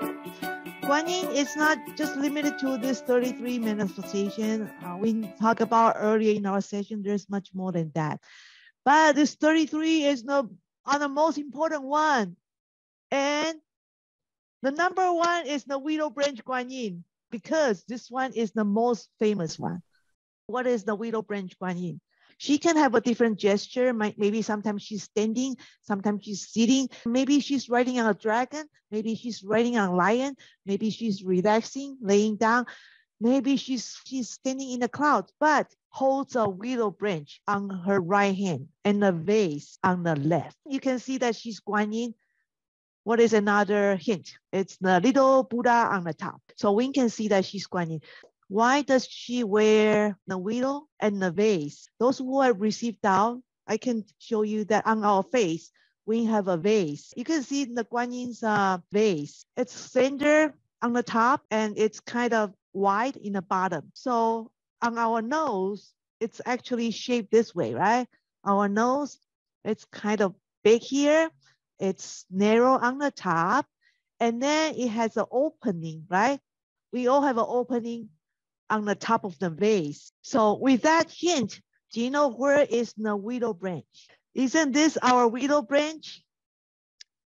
Guan Yin is not just limited to this 33 manifestation. We talked about earlier in our session, there's much more than that. But this 33 is the most important one. And the number one is the Willow Branch Guan Yin, because this one is the most famous one. What is the Willow Branch Guan Yin? She can have a different gesture. Maybe sometimes she's standing, sometimes she's sitting. Maybe she's riding on a dragon. Maybe she's riding on a lion. Maybe she's relaxing, laying down. Maybe she's standing in the clouds, but holds a willow branch on her right hand and a vase on the left. You can see that she's Guan Yin. What is another hint? It's the little Buddha on the top. So we can see that she's Guan Yin. Why does she wear the willow and the vase? Those who have received Tao, I can show you that on our face, we have a vase. You can see the Guan Yin's vase. It's center on the top and it's kind of wide in the bottom. So on our nose, it's actually shaped this way, right? Our nose, it's kind of big here. It's narrow on the top. And then it has an opening, right? We all have an opening on the top of the vase. So with that hint, do you know where is the willow branch? Isn't this our willow branch?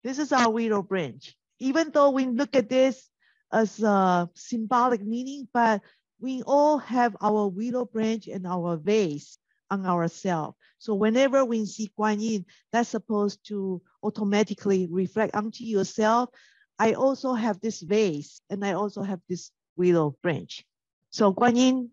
This is our willow branch. Even though we look at this as a symbolic meaning, but we all have our willow branch and our vase on ourselves. So whenever we see Guan Yin, that's supposed to automatically reflect onto yourself. I also have this vase and I also have this willow branch. So Guan Yin,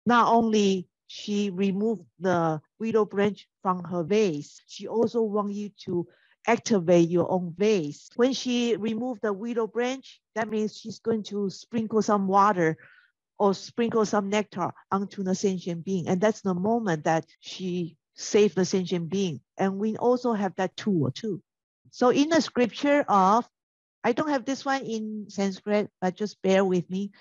not only she removed the willow branch from her vase, she also wants you to activate your own vase. When she removed the willow branch, that means she's going to sprinkle some water or sprinkle some nectar onto the sentient being. And that's the moment that she saved the sentient being. And we also have that tool too. So in the scripture of, I don't have this one in Sanskrit, but just bear with me.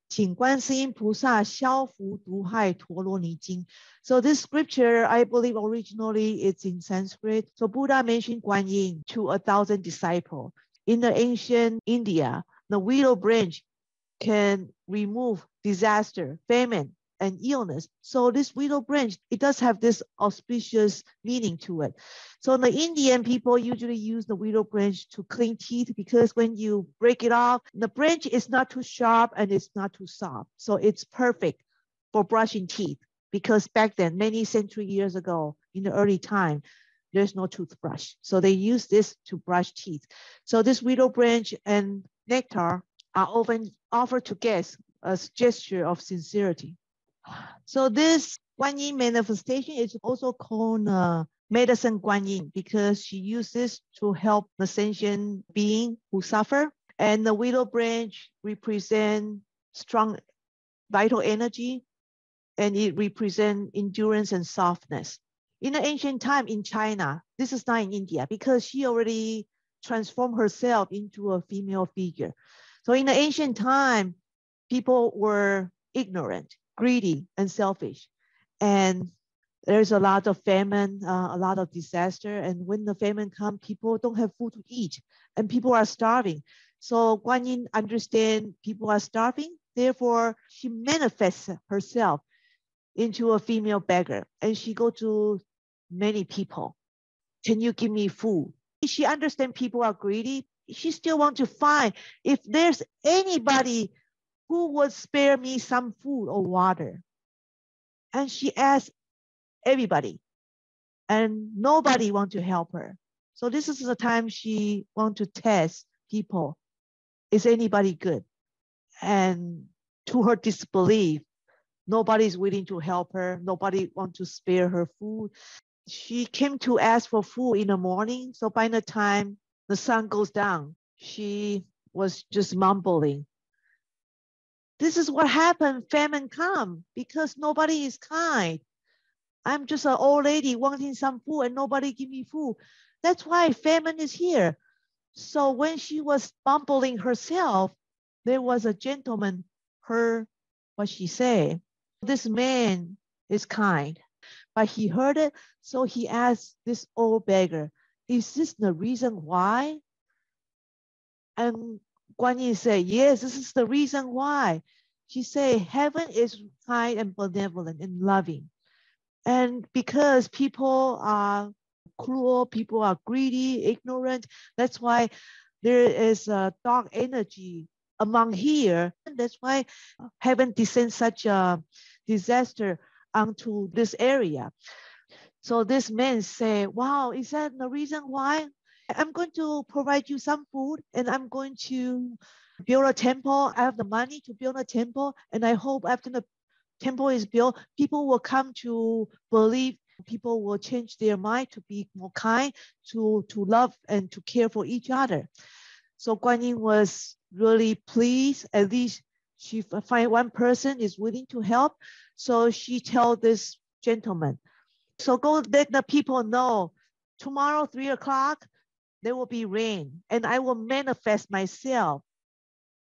请观世音菩萨消伏毒害陀罗尼经. So this scripture, I believe originally it's in Sanskrit. So Buddha mentioned Guan Yin to 1,000 disciples. In the ancient India, the willow branch can remove disaster, famine, and illness. So this willow branch, it does have this auspicious meaning to it. So the Indian people usually use the willow branch to clean teeth, because when you break it off, the branch is not too sharp and it's not too soft. So it's perfect for brushing teeth, because back then, many century years ago, in the early time, there's no toothbrush. So they use this to brush teeth. So this willow branch and nectar are often offered to guests as gesture of sincerity. So this Guan Yin manifestation is also called medicine Guan Yin, because she uses to help the sentient being who suffer. And the willow branch represents strong vital energy, and it represents endurance and softness. In the ancient time in China, this is not in India, because she already transformed herself into a female figure. So in the ancient time, people were ignorant, greedy, and selfish. And there's a lot of famine, a lot of disaster. And when the famine comes, people don't have food to eat and people are starving. So Guan Yin understands people are starving. Therefore, she manifests herself into a female beggar, and she goes to many people. Can you give me food? She understands people are greedy. She still wants to find if there's anybody who would spare me some food or water. And she asked everybody, and nobody wants to help her. So this is the time she wants to test people. Is anybody good? And to her disbelief, nobody is willing to help her. Nobody wants to spare her food. She came to ask for food in the morning. So by the time the sun goes down, she was just mumbling. This is what happened, famine come, because nobody is kind. I'm just an old lady wanting some food and nobody give me food. That's why famine is here. So when she was mumbling herself, there was a gentleman heard what she said. This man is kind, but he heard it. So he asked this old beggar, is this the reason why? And Guan Yin said, yes, this is the reason why. She said, heaven is kind and benevolent and loving. And because people are cruel, people are greedy, ignorant, that's why there is a dark energy among here. And that's why heaven descends such a disaster onto this area. So this man say, wow, is that the reason why? I'm going to provide you some food and I'm going to build a temple. I have the money to build a temple. And I hope after the temple is built, people will come to believe, people will change their mind to be more kind, to love and to care for each other. So Guan Yin was really pleased. At least she find one person is willing to help. So she told this gentleman, so go let the people know tomorrow, 3 o'clock, there will be rain and I will manifest myself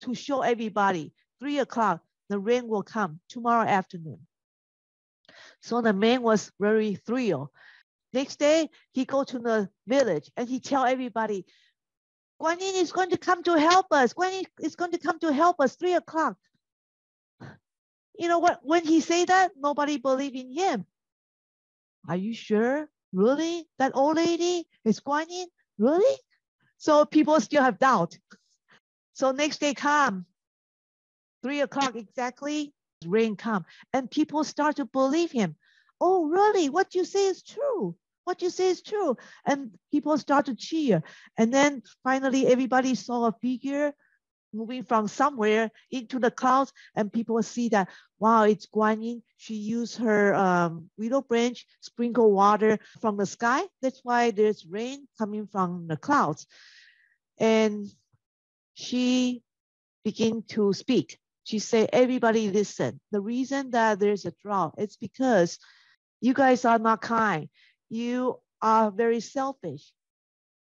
to show everybody 3 o'clock, the rain will come tomorrow afternoon. So the man was very thrilled. Next day, he go to the village and he tell everybody, Guan Yin is going to come to help us. Guan Yin is going to come to help us 3 o'clock. You know what? When he say that, nobody believe in him. Are you sure? Really? That old lady is Guan Yin? Really? So people still have doubt. So next day come, 3 o'clock exactly, rain come. And people start to believe him. Oh, really? What you say is true. What you say is true. And people start to cheer. And then finally everybody saw a figure moving from somewhere into the clouds, and people see that, wow, it's Guan Yin. She used her willow branch, sprinkle water from the sky. That's why there's rain coming from the clouds. And she began to speak. She said, everybody listen. The reason that there's a drought, it's because you guys are not kind. You are very selfish.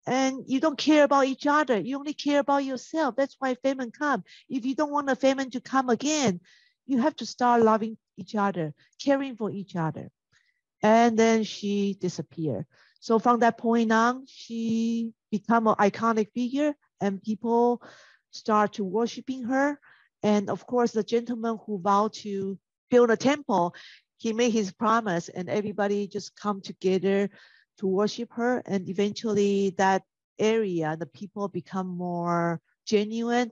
And you don't care about each other. You only care about yourself. That's why famine comes. If you don't want the famine to come again, you have to start loving each other, caring for each other. And then she disappeared. So from that point on, she became an iconic figure and people start to worshiping her. And of course, the gentleman who vowed to build a temple, he made his promise and everybody just come together to worship her. And eventually that area, the people become more genuine.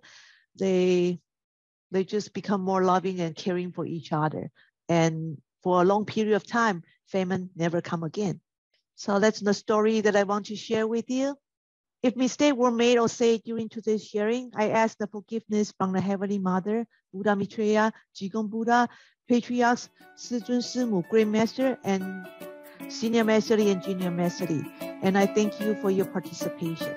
They just become more loving and caring for each other. And for a long period of time, famine never come again. So that's the story that I want to share with you. If mistakes were made or said during today's sharing, I ask the forgiveness from the Heavenly Mother, Buddha Maitreya, Jigong Buddha, Patriarchs, Sizun Simu, Great Master, and Senior Master and Junior Master. And I thank you for your participation.